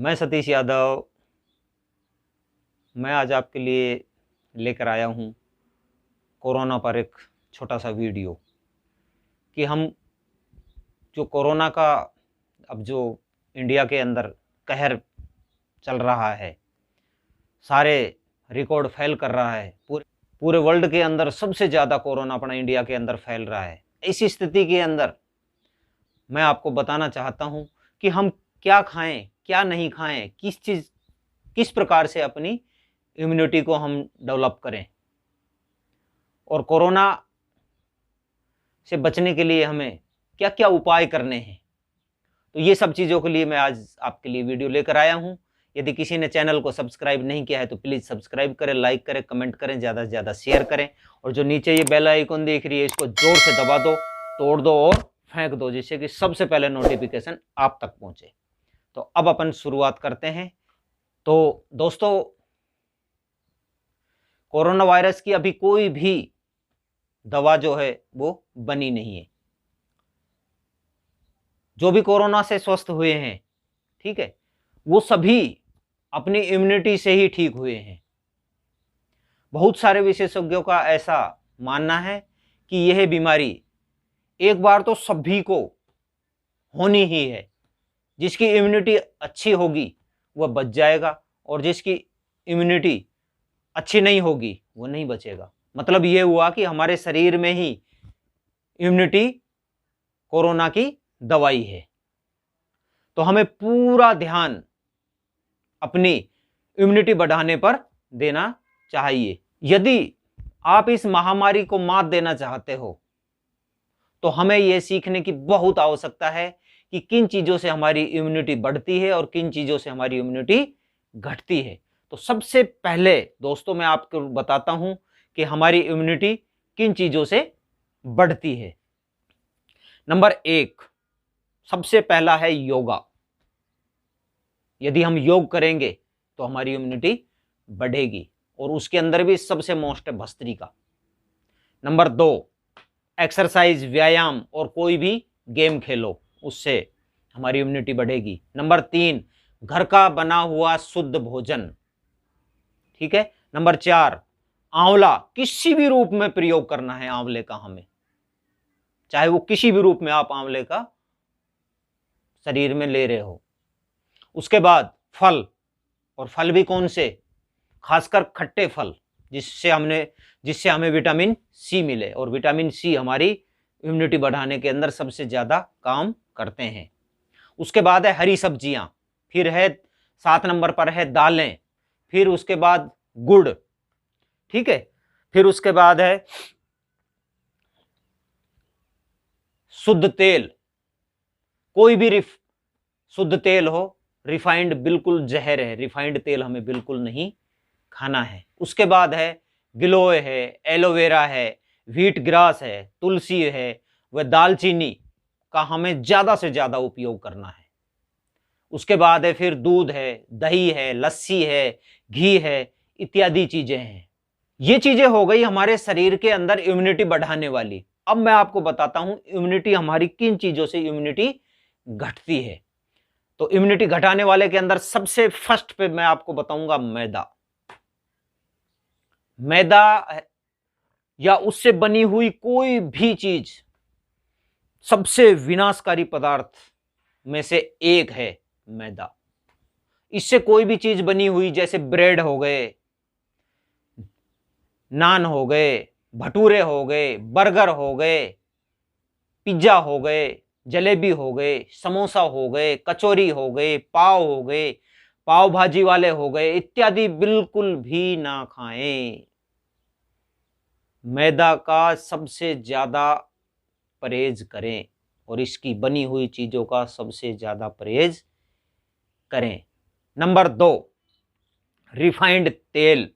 मैं सतीश यादव। मैं आज आपके लिए लेकर आया हूँ कोरोना पर एक छोटा सा वीडियो कि हम जो कोरोना का अब जो इंडिया के अंदर कहर चल रहा है, सारे रिकॉर्ड फैल कर रहा है। पूरे वर्ल्ड के अंदर सबसे ज़्यादा कोरोना अपना इंडिया के अंदर फैल रहा है। ऐसी स्थिति के अंदर मैं आपको बताना चाहता हूँ कि हम क्या खाएं, क्या नहीं खाएं, किस प्रकार से अपनी इम्यूनिटी को हम डेवलप करें और कोरोना से बचने के लिए हमें क्या क्या उपाय करने हैं। तो ये सब चीज़ों के लिए मैं आज आपके लिए वीडियो लेकर आया हूँ। यदि किसी ने चैनल को सब्सक्राइब नहीं किया है तो प्लीज़ सब्सक्राइब करें, लाइक करें, कमेंट करें, ज़्यादा से ज़्यादा शेयर करें और जो नीचे ये बेल आइकन दिख रही है इसको ज़ोर से दबा दो, तोड़ दो और फेंक दो, जिससे कि सबसे पहले नोटिफिकेशन आप तक पहुँचे। तो अब अपन शुरुआत करते हैं। तो दोस्तों, कोरोना वायरस की अभी कोई भी दवा जो है वो बनी नहीं है। जो भी कोरोना से स्वस्थ हुए हैं, ठीक है, वो सभी अपनी इम्यूनिटी से ही ठीक हुए हैं। बहुत सारे विशेषज्ञों का ऐसा मानना है कि यह बीमारी एक बार तो सभी को होनी ही है। जिसकी इम्यूनिटी अच्छी होगी वह बच जाएगा और जिसकी इम्यूनिटी अच्छी नहीं होगी वो नहीं बचेगा। मतलब ये हुआ कि हमारे शरीर में ही इम्यूनिटी कोरोना की दवाई है। तो हमें पूरा ध्यान अपनी इम्यूनिटी बढ़ाने पर देना चाहिए। यदि आप इस महामारी को मात देना चाहते हो तो हमें यह सीखने की बहुत आवश्यकता है कि किन चीज़ों से हमारी इम्यूनिटी बढ़ती है और किन चीज़ों से हमारी इम्यूनिटी घटती है। तो सबसे पहले दोस्तों मैं आपको बताता हूं कि हमारी इम्यूनिटी किन चीज़ों से बढ़ती है। नंबर 1 सबसे पहला है योगा। यदि हम योग करेंगे तो हमारी इम्यूनिटी बढ़ेगी और उसके अंदर भी सबसे मोस्ट है भस्त्रिका। नंबर 2 एक्सरसाइज, व्यायाम और कोई भी गेम खेलो, उससे हमारी इम्यूनिटी बढ़ेगी। नंबर 3 घर का बना हुआ शुद्ध भोजन, ठीक है। नंबर 4 आंवला किसी भी रूप में प्रयोग करना है आंवले का हमें, चाहे वो किसी भी रूप में आप आंवले का शरीर में ले रहे हो। उसके बाद फल, और फल भी कौन से, खासकर खट्टे फल, जिससे हमें विटामिन सी मिले और विटामिन सी हमारी इम्यूनिटी बढ़ाने के अंदर सबसे ज्यादा काम करते हैं। उसके बाद है हरी सब्जियां, फिर है 7 नंबर पर है दालें, फिर उसके बाद गुड़, ठीक है, फिर उसके बाद है शुद्ध तेल। कोई भी शुद्ध तेल हो, रिफाइंड बिल्कुल जहर है, रिफाइंड तेल हमें बिल्कुल नहीं खाना है। उसके बाद है गिलोय है, एलोवेरा है, व्हीट ग्रास है, तुलसी है, वह दालचीनी का हमें ज्यादा से ज्यादा उपयोग करना है। उसके बाद है फिर दूध है, दही है, लस्सी है, घी है, इत्यादि चीजें हैं। ये चीजें हो गई हमारे शरीर के अंदर इम्यूनिटी बढ़ाने वाली। अब मैं आपको बताता हूं इम्यूनिटी हमारी किन चीजों से इम्यूनिटी घटती है। तो इम्यूनिटी घटाने वाले के अंदर सबसे फर्स्ट पे मैं आपको बताऊंगा मैदा। मैदा या उससे बनी हुई कोई भी चीज सबसे विनाशकारी पदार्थ में से एक है मैदा। इससे कोई भी चीज बनी हुई, जैसे ब्रेड हो गए, नान हो गए, भटूरे हो गए, बर्गर हो गए, पिज्जा हो गए, जलेबी हो गए, समोसा हो गए, कचौरी हो गए, पाव हो गए, पाव भाजी वाले हो गए, इत्यादि बिल्कुल भी ना खाएं। मैदा का सबसे ज्यादा परहेज करें और इसकी बनी हुई चीजों का सबसे ज्यादा परहेज करें। नंबर 2 रिफाइंड तेल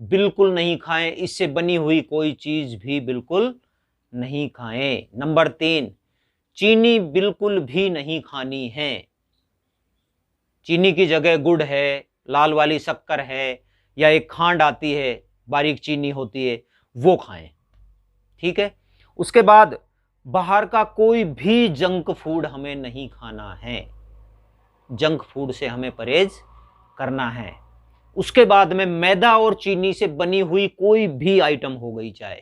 बिल्कुल नहीं खाएं, इससे बनी हुई कोई चीज भी बिल्कुल नहीं खाएं। नंबर 3 चीनी बिल्कुल भी नहीं खानी है। चीनी की जगह गुड़ है, लाल वाली शक्कर है, या एक खांड आती है, बारीक चीनी होती है, वो खाएं, ठीक है। उसके बाद बाहर का कोई भी जंक फूड हमें नहीं खाना है। जंक फूड से हमें परहेज करना है। उसके बाद में मैदा और चीनी से बनी हुई कोई भी आइटम हो गई चाहे,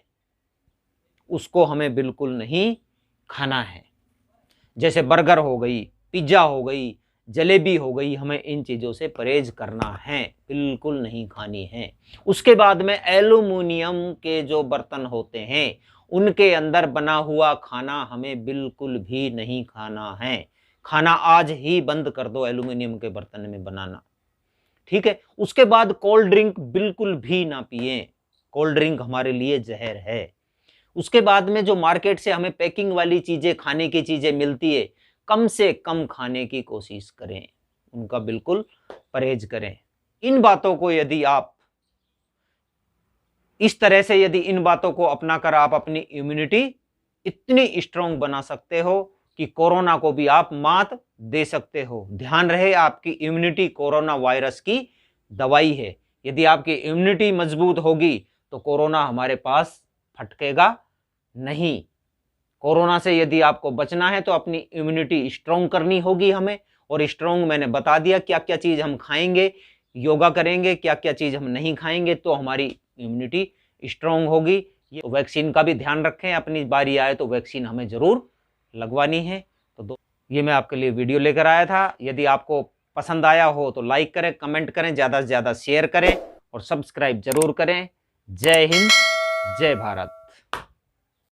उसको हमें बिल्कुल नहीं खाना है। जैसे बर्गर हो गई, पिज्जा हो गई, जलेबी हो गई, हमें इन चीज़ों से परहेज करना है, बिल्कुल नहीं खानी है। उसके बाद में एल्युमिनियम के जो बर्तन होते हैं उनके अंदर बना हुआ खाना हमें बिल्कुल भी नहीं खाना है। खाना आज ही बंद कर दो एल्युमिनियम के बर्तन में बनाना, ठीक है। उसके बाद कोल्ड ड्रिंक बिल्कुल भी ना पिए, कोल्ड ड्रिंक हमारे लिए जहर है। उसके बाद में जो मार्केट से हमें पैकिंग वाली चीजें, खाने की चीजें मिलती है, कम से कम खाने की कोशिश करें, उनका बिल्कुल परहेज करें। इन बातों को यदि आप इस तरह से, यदि इन बातों को अपनाकर आप अपनी इम्यूनिटी इतनी स्ट्रांग बना सकते हो कि कोरोना को भी आप मात दे सकते हो। ध्यान रहे, आपकी इम्यूनिटी कोरोना वायरस की दवाई है। यदि आपकी इम्यूनिटी मजबूत होगी तो कोरोना हमारे पास फटकेगा नहीं। कोरोना से यदि आपको बचना है तो अपनी इम्यूनिटी स्ट्रांग करनी होगी हमें। और स्ट्रांग मैंने बता दिया क्या क्या चीज हम खाएंगे, योगा करेंगे, क्या क्या चीज हम नहीं खाएंगे तो हमारी इम्यूनिटी स्ट्रांग होगी। ये वैक्सीन का भी ध्यान रखें, अपनी बारी आए तो वैक्सीन हमें जरूर लगवानी है। तो ये मैं आपके लिए वीडियो लेकर आया था। यदि आपको पसंद आया हो तो लाइक करें, कमेंट करें, ज़्यादा से ज़्यादा शेयर करें और सब्सक्राइब जरूर करें। जय हिंद, जय भारत।